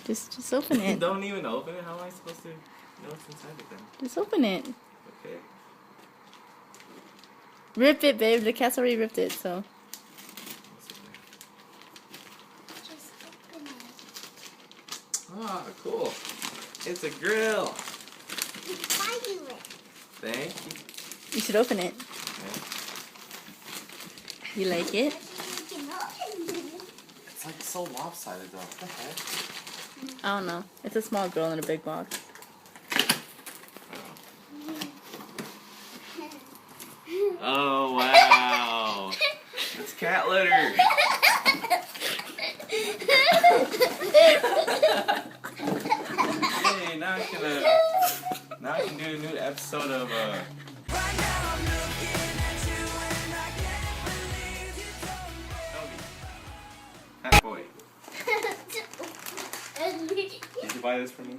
Just open it. Don't even open it. How am I supposed to know what's inside it then? Just open it. Okay. Rip it, babe. The cat's already ripped it, so. What's in there? Just open it. Ah, cool. It's a grill. Try it. Thank you. You should open it. Okay. You like it? You can open it. It's like so lopsided though. What the heck? I don't know. It's a small girl in a big box. Oh wow. It's cat litter. Hey, now I can do a new episode of Cat Boy. Did you buy this for me?